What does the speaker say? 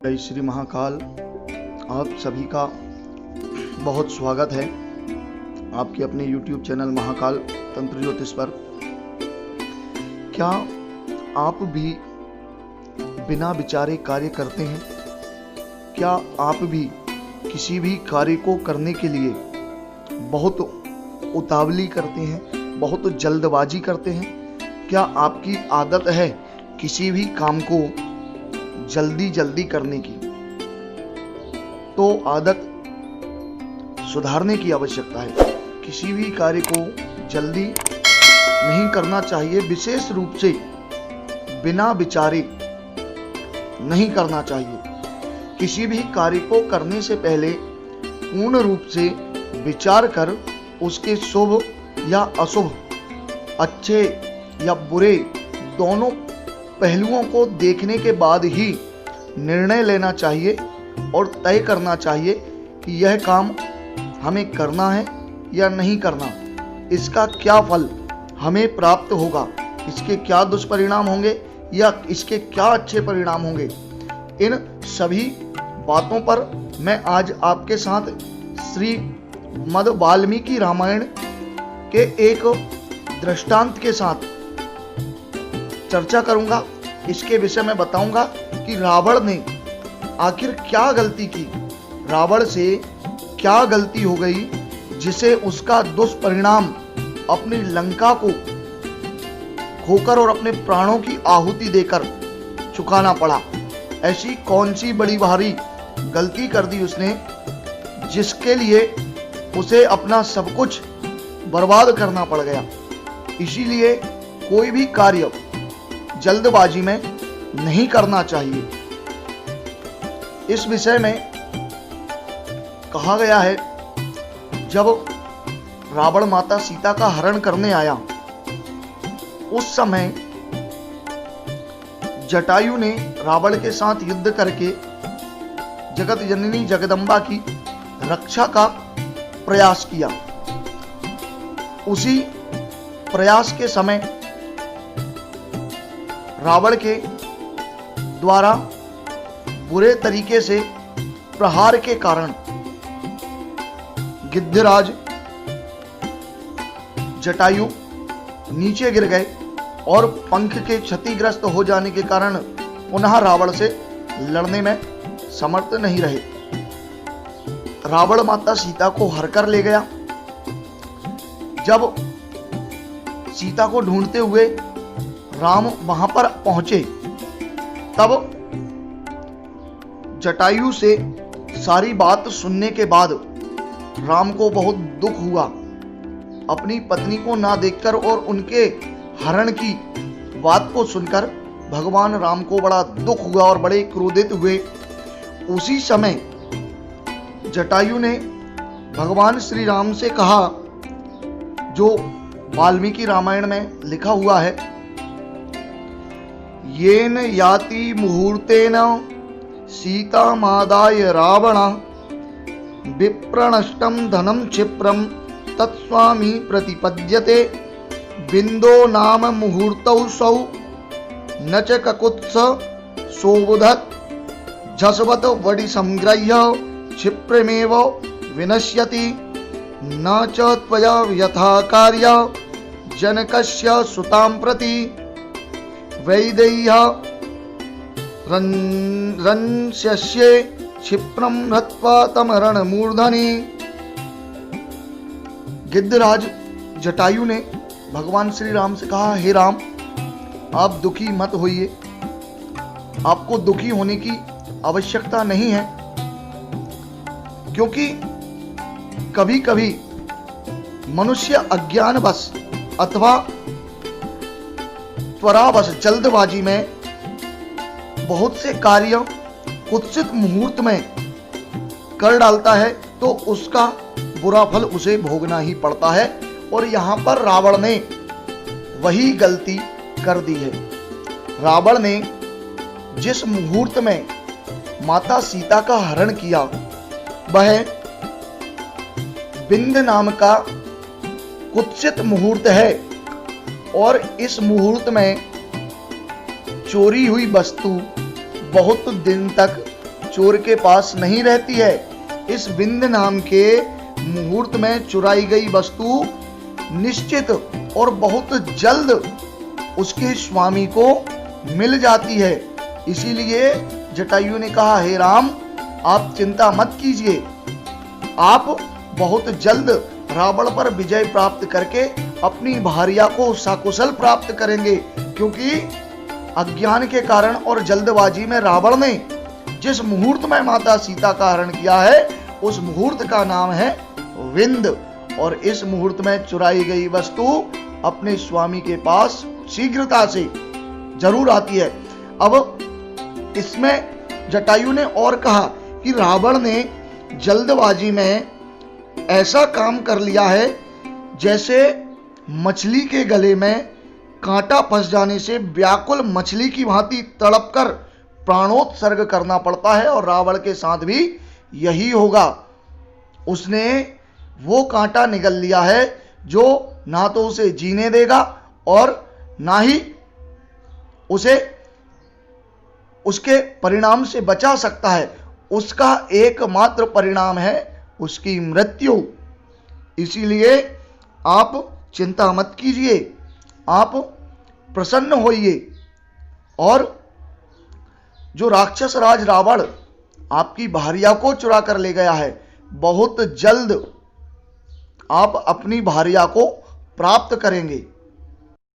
जय श्री महाकाल। आप सभी का बहुत स्वागत है आपके अपने YouTube चैनल महाकाल तंत्र ज्योतिष पर। क्या आप भी बिना विचारे कार्य करते हैं? क्या आप भी किसी भी कार्य को करने के लिए बहुत उतावली करते हैं, बहुत जल्दबाजी करते हैं? क्या आपकी आदत है किसी भी काम को जल्दी करने की? तो आदत सुधारने की आवश्यकता है। किसी भी कार्य को जल्दी नहीं करना चाहिए, विशेष रूप से बिना विचारे नहीं करना चाहिए। किसी भी कार्य को करने से पहले पूर्ण रूप से विचार कर उसके शुभ या अशुभ, अच्छे या बुरे दोनों पहलुओं को देखने के बाद ही निर्णय लेना चाहिए और तय करना चाहिए कि यह काम हमें करना है या नहीं करना, इसका क्या फल हमें प्राप्त होगा, इसके क्या दुष्परिणाम होंगे या इसके क्या अच्छे परिणाम होंगे। इन सभी बातों पर मैं आज आपके साथ श्रीमद् वाल्मीकि रामायण के एक दृष्टांत के साथ चर्चा करूंगा। इसके विषय में बताऊंगा कि रावण ने आखिर क्या गलती की, रावण से क्या गलती हो गई जिसे उसका दुष्परिणाम अपनी लंका को खोकर और अपने प्राणों की आहुति देकर चुकाना पड़ा। ऐसी कौन सी बड़ी भारी गलती कर दी उसने जिसके लिए उसे अपना सब कुछ बर्बाद करना पड़ गया। इसीलिए कोई भी कार्य जल्दबाजी में नहीं करना चाहिए। इस विषय में कहा गया है, जब रावण माता सीता का हरण करने आया उस समय जटायु ने रावण के साथ युद्ध करके जगत जननी जगदम्बा की रक्षा का प्रयास किया। उसी प्रयास के समय रावण के द्वारा बुरे तरीके से प्रहार के कारण गिद्धराज जटायु नीचे गिर गए और पंख के क्षतिग्रस्त हो जाने के कारण पुनः रावण से लड़ने में समर्थ नहीं रहे। रावण माता सीता को हर कर ले गया। जब सीता को ढूंढते हुए राम वहां पर पहुंचे तब जटायु से सारी बात सुनने के बाद राम को बहुत दुख हुआ। अपनी पत्नी को ना देखकर और उनके हरण की बात को सुनकर भगवान राम को बड़ा दुख हुआ और बड़े क्रोधित हुए। उसी समय जटायु ने भगवान श्री राम से कहा, जो वाल्मीकि रामायण में लिखा हुआ है, येन याति मुहूर्तेन सीतामादाय रावण विप्रणष्टं धनं क्षिप्रं तत्स्वामी प्रतिपद्यते बिंदो नाम मुहूर्तौ सौ न च ककुत्स सोबुधत् झसवत वडि संग्रह्य क्षिप्रमेव विनश्यति न च त्वया यथा कार्य जनकस्य सुतां प्रति वैदेह्य रंस्यस्ये क्षिप्रं हत्वा तमरण मूर्धनि। गिद्धराज जटायु ने भगवान श्री राम से कहा, हे राम, आप दुखी मत होइए, आपको दुखी होने की आवश्यकता नहीं है, क्योंकि कभी कभी मनुष्य अज्ञानवश अथवा त्वरावश जल्दबाजी में बहुत से कार्य कुत्सित मुहूर्त में कर डालता है तो उसका बुरा फल उसे भोगना ही पड़ता है। और यहाँ पर रावण ने वही गलती कर दी है। रावण ने जिस मुहूर्त में माता सीता का हरण किया वह बिंद नाम का कुत्सित मुहूर्त है और इस मुहूर्त में चोरी हुई वस्तु बहुत दिन तक चोर के पास नहीं रहती है। इस विंद नाम के मुहूर्त में चुराई गई वस्तु निश्चित और बहुत जल्द उसके स्वामी को मिल जाती है। इसीलिए जटायु ने कहा, हे राम, आप चिंता मत कीजिए, आप बहुत जल्द रावण पर विजय प्राप्त करके अपनी भार्या को सकुशल प्राप्त करेंगे, क्योंकि अज्ञान के कारण और जल्दबाजी में रावण ने जिस मुहूर्त में माता सीता का हरण किया है उस मुहूर्त का नाम है विंद, और इस मुहूर्त में चुराई गई वस्तु अपने स्वामी के पास शीघ्रता से जरूर आती है। अब इसमें जटायु ने और कहा कि रावण ने जल्दबाजी में ऐसा काम कर लिया है जैसे मछली के गले में कांटा फंस जाने से व्याकुल मछली की भांति तड़पकर प्राणोत्सर्ग करना पड़ता है, और रावण के साथ भी यही होगा। उसने वो कांटा निगल लिया है जो ना तो उसे जीने देगा और ना ही उसे उसके परिणाम से बचा सकता है। उसका एकमात्र परिणाम है उसकी मृत्यु। इसीलिए आप चिंता मत कीजिए, आप प्रसन्न होइए, और जो राक्षस राज रावण आपकी भार्या को चुरा कर ले गया है, बहुत जल्द आप अपनी भार्या को प्राप्त करेंगे।